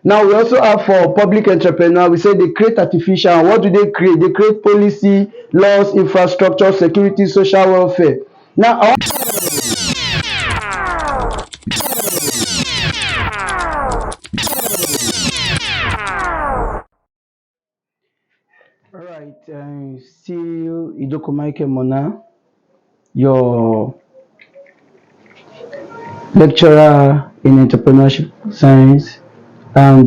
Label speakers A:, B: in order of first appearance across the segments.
A: Now we also have for public entrepreneur, we say they create artificial. And what do they create? They create policy, laws, infrastructure, security, social welfare. Now I want. All right, still Idoko Michael Mona, your lecturer in entrepreneurship science, and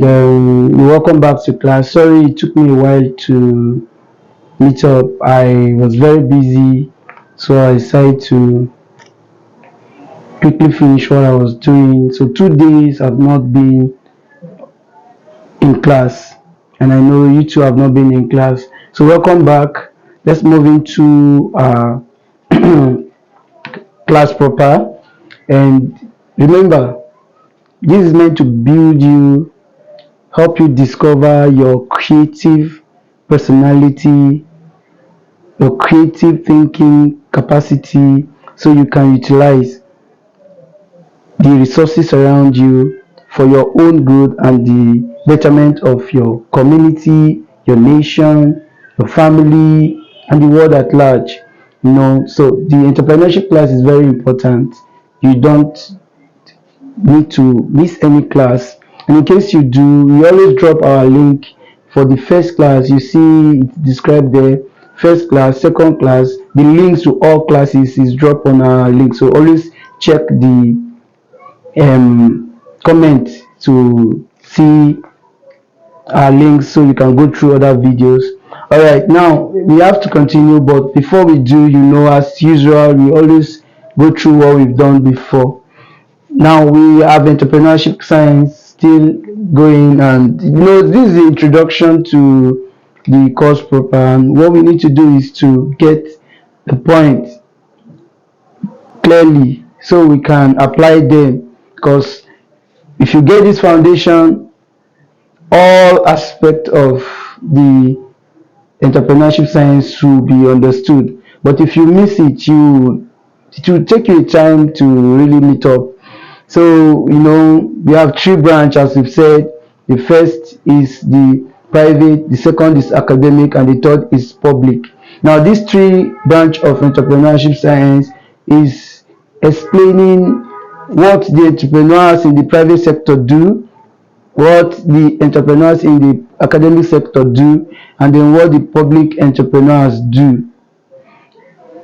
A: welcome back to class. Sorry it took me a while to meet up. I was very busy, so I decided to quickly finish what I was doing. So 2 days I've not been in class, and I know you two have not been in class. So welcome back. Let's move into class proper. And remember, this is meant to build you, help you discover your creative personality, your creative thinking capacity, so you can utilize the resources around you for your own good and the betterment of your community, your nation, your family, and the world at large. So the entrepreneurship class is very important. You don't need to miss any class. And in case you do, we always drop our link for the first class. You see it described there. First class, second class, the links to all classes is dropped on our link. So always check the comment to see our links so you can go through other videos. All right, now we have to continue, but before we do, as usual, we always go through what we've done before. Now we have entrepreneurship science still going, and this is the introduction to the course proper, and what we need to do is to get the point clearly so we can apply them, because if you get this foundation, all aspects of the entrepreneurship science will be understood. But if you miss it, it will take you time to really meet up. So we have three branches, as we've said. The first is the private, the second is academic, and the third is public. Now these three branch of entrepreneurship science is explaining what the entrepreneurs in the private sector do, what the entrepreneurs in the academic sector do, and then what the public entrepreneurs do.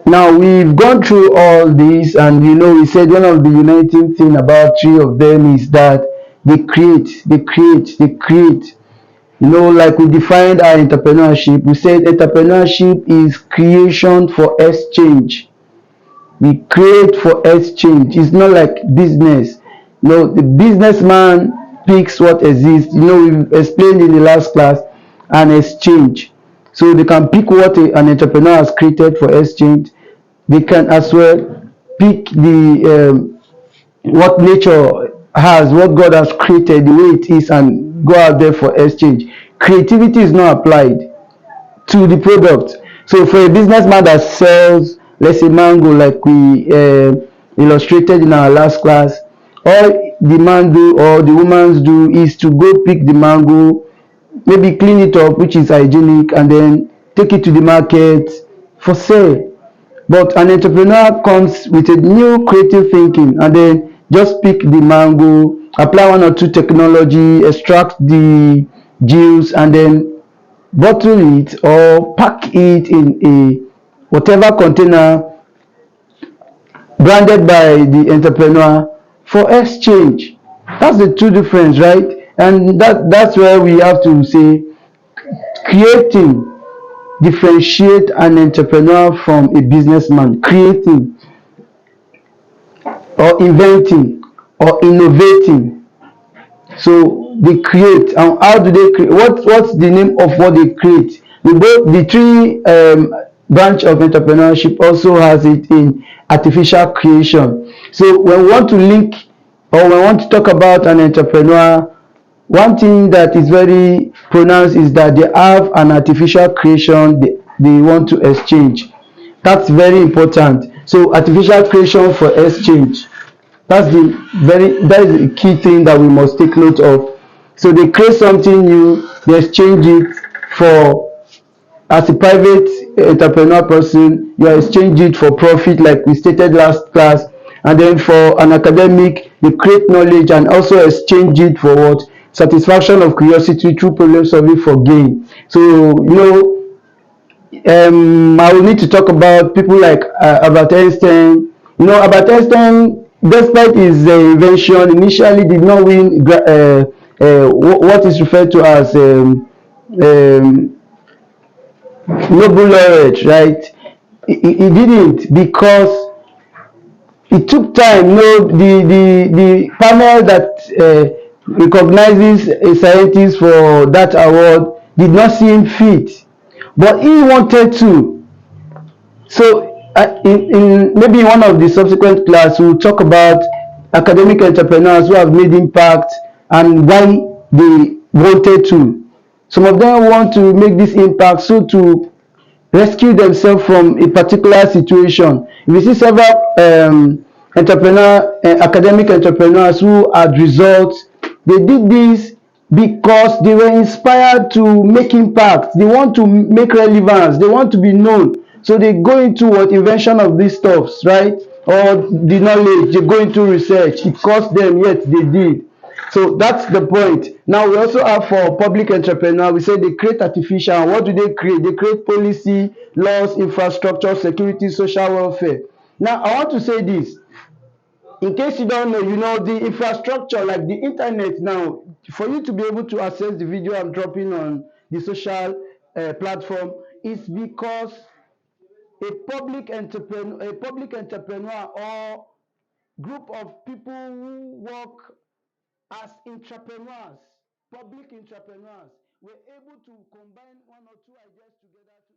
A: Now we've gone through all this, and we said one of the uniting thing about three of them is that they create. Like we defined our entrepreneurship, we said entrepreneurship is creation for exchange. We create for exchange. It's not like business. The businessman picks what exists. We've explained in the last class an exchange. So they can pick what an entrepreneur has created for exchange. They can as well pick the what nature has, what God has created, the way it is, and go out there for exchange. Creativity is not applied to the product. So for a businessman that sells, let's say mango, like we illustrated in our last class, all the man do or the woman do is to go pick the mango, maybe clean it up, which is hygienic, and then take it to the market for sale. But an entrepreneur comes with a new creative thinking, and then just pick the mango, apply one or two technology, extract the juice, and then bottle it or pack it in a whatever container branded by the entrepreneur for exchange. That's the two difference, right? And that's where we have to say creating differentiate an entrepreneur from a businessman. Creating or inventing or innovating. So they create, and how do they create? What's the name of what they create? The three branch of entrepreneurship also has it in artificial creation. So when we want to link or when we want to talk about an entrepreneur, one thing that is very pronounced is that they have an artificial creation they want to exchange. That's very important. So artificial creation for exchange. That is the key thing that we must take note of. So they create something new, they exchange it for, as a private entrepreneur person, you exchange it for profit, like we stated last class. And then for an academic, you create knowledge and also exchange it for what? Satisfaction of curiosity through problem solving for gain. So, I will need to talk about people like Albert Einstein. Albert Einstein, despite his invention, initially did not win what is referred to as um, Nobel laureate, right? He didn't, because it took time. The panel that recognizes a scientist for that award did not see him fit, but he wanted to. So in maybe in one of the subsequent class, we'll talk about academic entrepreneurs who have made impact and why they wanted to. Some of them want to make this impact so to rescue themselves from a particular situation. If you see several academic entrepreneurs who had results, they did this because they were inspired to make impact. They want to make relevance. They want to be known. So they go into what invention of these stuffs, right? Or the knowledge. They go into research. It cost them, yet they did. So that's the point. Now we also have for public entrepreneur, we say they create artificial. What do they create? They create policy, laws, infrastructure, security, social welfare. Now I want to say this. In case you don't know, the infrastructure like the internet now, for you to be able to access the video I'm dropping on the social platform, is because a public entrepreneur or group of people who work as entrepreneurs, public entrepreneurs, were able to combine one or two ideas together to